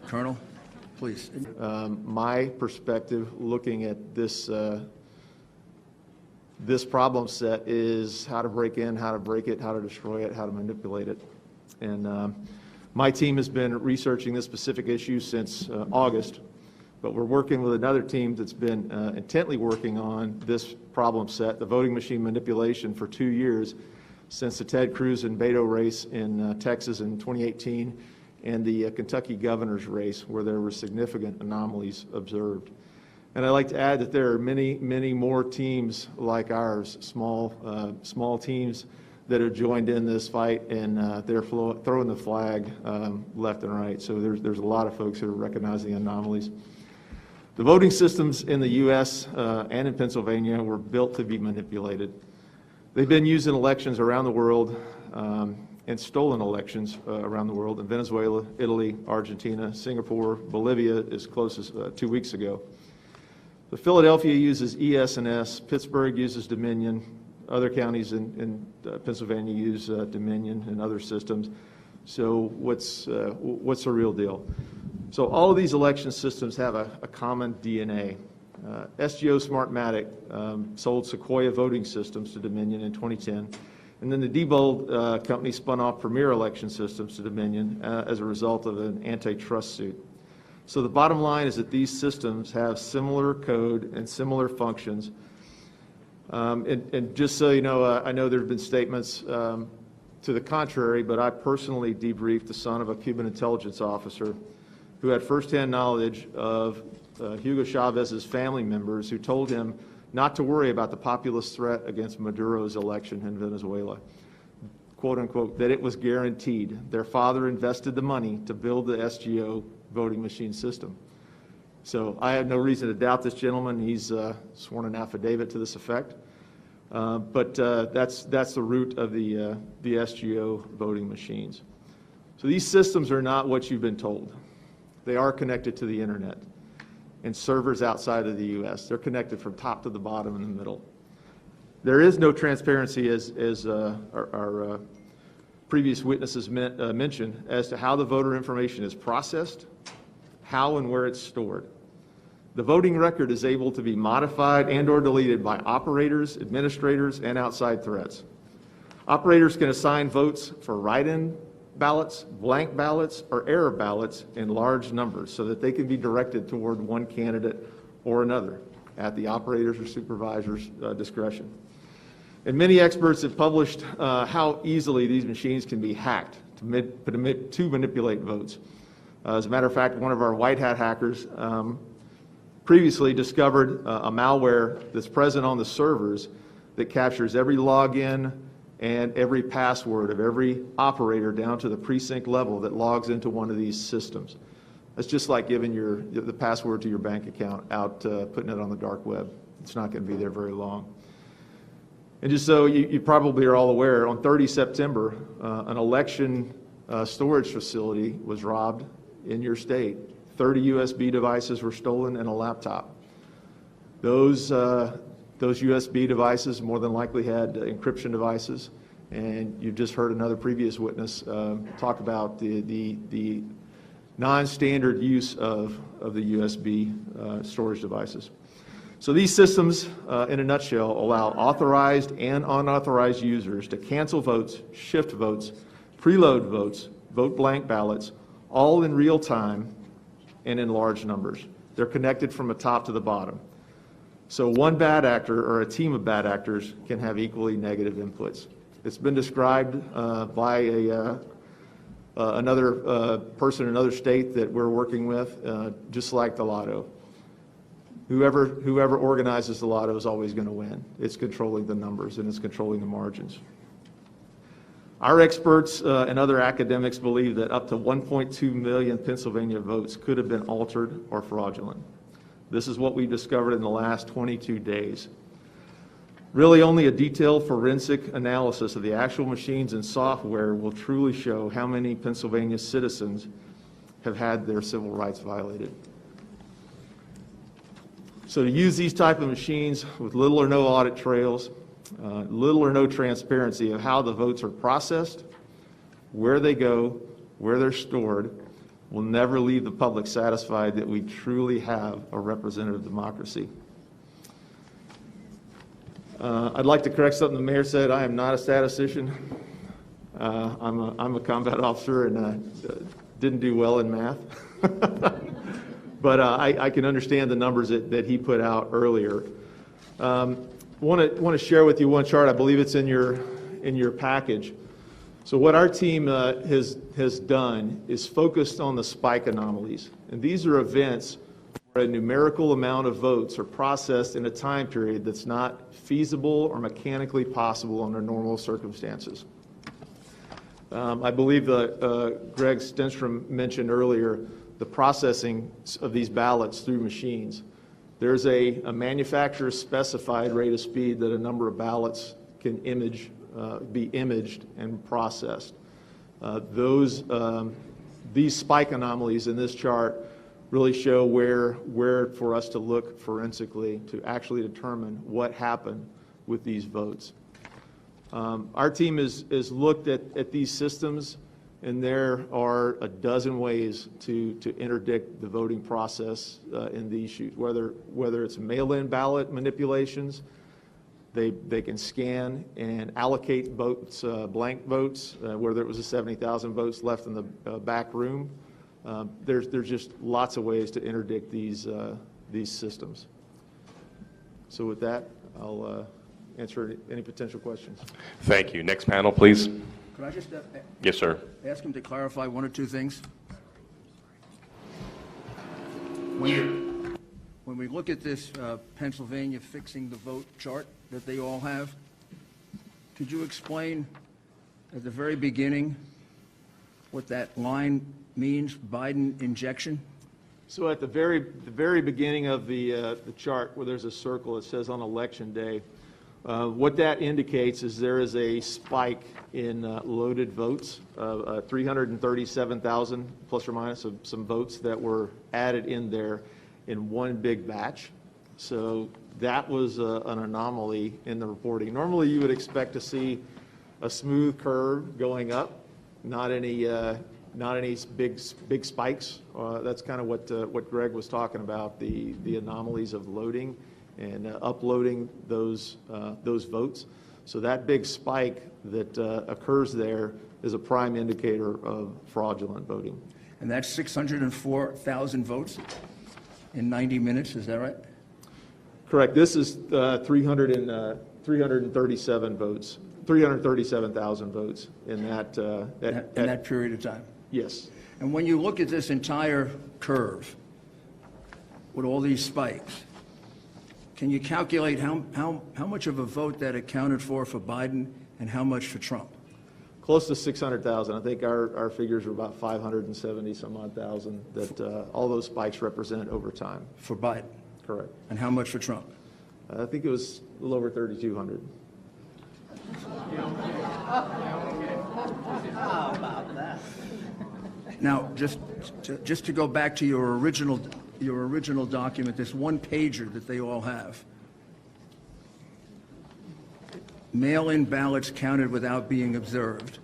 Colonel, please. My perspective looking at this this problem set is how to break in, how to break it, how to destroy it, how to manipulate it. And my team has been researching this specific issue since August, but we're working with another team that's been intently working on this problem set, the voting machine manipulation, for 2 years, since the Ted Cruz and Beto race in Texas in 2018 and the Kentucky governor's race, where there were significant anomalies observed. And I'd like to add that there are many, many more teams like ours, small teams that have joined in this fight, and they're throwing the flag left and right. So there's a lot of folks who are recognizing anomalies. The voting systems in the U.S. And in Pennsylvania were built to be manipulated. They've been used in elections around the world and stolen elections around the world in Venezuela, Italy, Argentina, Singapore, Bolivia as close as 2 weeks ago. The Philadelphia uses ES&S, Pittsburgh uses Dominion, other counties in Pennsylvania use Dominion and other systems. So what's the real deal? So all of these election systems have a common DNA. SGO Smartmatic sold Sequoia voting systems to Dominion in 2010, and then the Diebold company spun off Premier Election Systems to Dominion as a result of an antitrust suit. So the bottom line is that these systems have similar code and similar functions. And just so you know, I know there have been statements to the contrary, but I personally debriefed the son of a Cuban intelligence officer who had firsthand knowledge of Hugo Chavez's family members who told him not to worry about the populist threat against Maduro's election in Venezuela, quote unquote, that it was guaranteed. Their father invested the money to build the SGO voting machine system. So I have no reason to doubt this gentleman. He's sworn an affidavit to this effect. But that's the root of the SGO voting machines. So these systems are not what you've been told. They are connected to the internet and servers outside of the U.S. They're connected from top to the bottom in the middle. There is no transparency, as our previous witnesses mentioned, as to how the voter information is processed, how and where it's stored. The voting record is able to be modified and or deleted by operators, administrators, and outside threats. Operators can assign votes for write-in ballots, blank ballots, or error ballots in large numbers so that they can be directed toward one candidate or another at the operator's or supervisor's discretion. And many experts have published how easily these machines can be hacked to manipulate votes. As a matter of fact, one of our white hat hackers previously discovered a malware that's present on the servers that captures every login and every password of every operator down to the precinct level that logs into one of these systems. It's just like giving the password to your bank account out, putting it on the dark web. It's not going to be there very long. And just so you probably are all aware, on 30 September, an election storage facility was robbed in your state. 30 USB devices were stolen and a laptop. Those USB devices more than likely had encryption devices, and you've just heard another previous witness talk about the non-standard use of the USB storage devices. So these systems, in a nutshell, allow authorized and unauthorized users to cancel votes, shift votes, preload votes, vote blank ballots, all in real time and in large numbers. They're connected from the top to the bottom. So one bad actor or a team of bad actors can have equally negative inputs. It's been described by another person in another state that we're working with, just like the lotto. Whoever organizes the lotto is always going to win. It's controlling the numbers and it's controlling the margins. Our experts and other academics believe that up to 1.2 million Pennsylvania votes could have been altered or fraudulent. This is what we discovered in the last 22 days. Really, only a detailed forensic analysis of the actual machines and software will truly show how many Pennsylvania citizens have had their civil rights violated. So to use these type of machines with little or no audit trails, little or no transparency of how the votes are processed, where they go, where they're stored, will never leave the public satisfied that we truly have a representative democracy. I'd like to correct something the mayor said. I am not a statistician. I'm a combat officer and didn't do well in math. But I can understand the numbers that he put out earlier. Want to share with you one chart. I believe it's in your package. So what our team has done is focused on the spike anomalies, and these are events where a numerical amount of votes are processed in a time period that's not feasible or mechanically possible under normal circumstances. I believe Greg Stenstrom mentioned earlier the processing of these ballots through machines. There's a manufacturer's specified rate of speed that a number of ballots can be imaged and processed. These spike anomalies in this chart really show where for us to look forensically to actually determine what happened with these votes. Our team has looked at these systems, and there are a dozen ways to interdict the voting process in these issues, whether it's mail-in ballot manipulations. They can scan and allocate votes, blank votes, whether it was 70,000 votes left in the back room. There's just lots of ways to interdict these systems. So with that, I'll answer any potential questions. Thank you. Next panel, please. Could I just Yes, sir. ask him to clarify one or two things? When we look at this Pennsylvania fixing the vote chart that they all have, could you explain at the very beginning what that line means, Biden injection? So at the very beginning of the chart, where there's a circle, it says on election day. What that indicates is there is a spike in loaded votes, 337,000 plus or minus of some votes that were added in there in one big batch. So that was an anomaly in the reporting. Normally you would expect to see a smooth curve going up, not any big spikes. That's kind of what Greg was talking about, the anomalies of loading and uploading those votes. So that big spike that occurs there is a prime indicator of fraudulent voting. And that's 604,000 votes in 90 minutes, is that right? Correct. This is 337 votes, 337,000 votes in that period of time. Yes. And when you look at this entire curve with all these spikes, can you calculate how much of a vote that accounted for Biden and how much for Trump? Close to 600,000. I think our figures are about 570 some odd thousand that all those spikes represent over time. For Biden? Correct. And how much for Trump? I think it was a little over 3,200. How about that? Now, just to go back to your original document, this one pager that they all have. Mail-in ballots counted without being observed.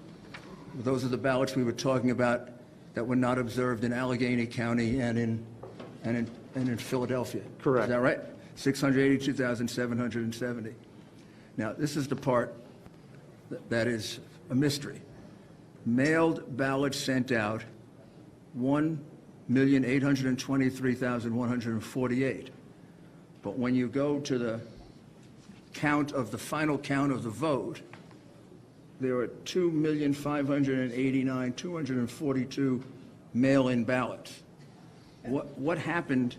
Those are the ballots we were talking about that were not observed in Allegheny County and in Philadelphia. Correct. Is that right? 682,770. Now, this is the part that is a mystery. Mailed ballots sent out, 1,823,148. But when you go to the final count of the vote, there are 2,589,242 mail-in ballots. What happened?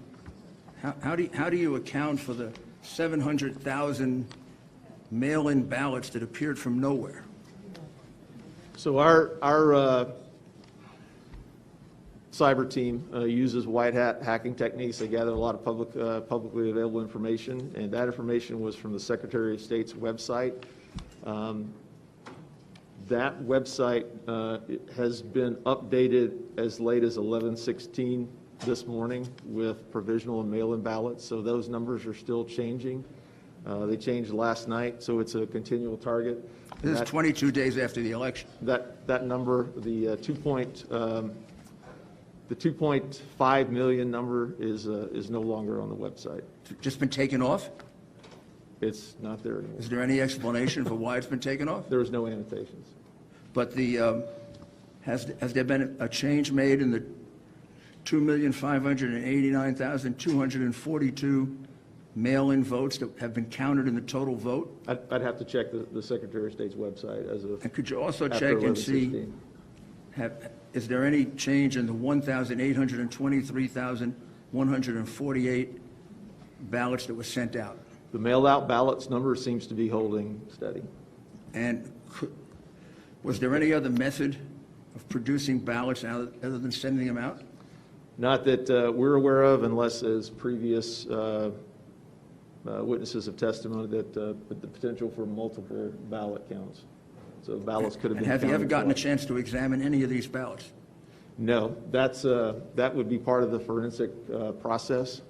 How do you account for the 700,000 mail-in ballots that appeared from nowhere? So our cyber team uses white hat hacking techniques. They gather a lot of publicly available information, and that information was from the Secretary of State's website. That website has been updated as late as 11/16 this morning with provisional and mail-in ballots, so those numbers are still changing. They changed last night, so it's a continual target. This is 22 days after the election. That number, the The 2.5 million number is no longer on the website. Just been taken off? It's not there anymore. Is there any explanation for why it's been taken off? There was no annotations. But has there been a change made in the 2,589,242 mail-in votes that have been counted in the total vote? I'd have to check the Secretary of State's website as of And could you also after check and see, 11/16. is there any change in the 1,823,148 ballots that were sent out? The mailed-out ballots number seems to be holding steady. And was there any other method of producing ballots other than sending them out? Not that we're aware of, unless as previous witnesses have testified that the potential for multiple ballot counts. So ballots could have been And have you ever counted gotten a twice. chance to examine any of these ballots? No, that would be part of the forensic process.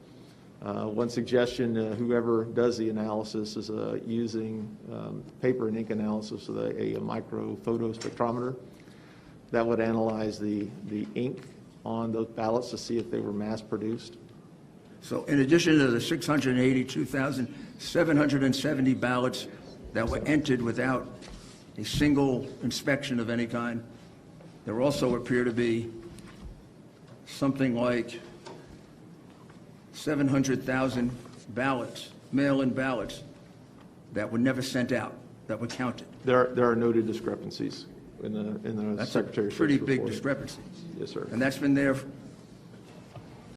One suggestion, whoever does the analysis is using paper and ink analysis with a micro photo spectrometer. That would analyze the ink on those ballots to see if they were mass-produced. So in addition to the 682,770 ballots that were entered without a single inspection of any kind, there also appear to be something like 700,000 ballots, mail-in ballots, that were never sent out, that were counted. There are noted discrepancies in the That's a Secretary of State's pretty big report. discrepancy. Yes, sir. And that's been there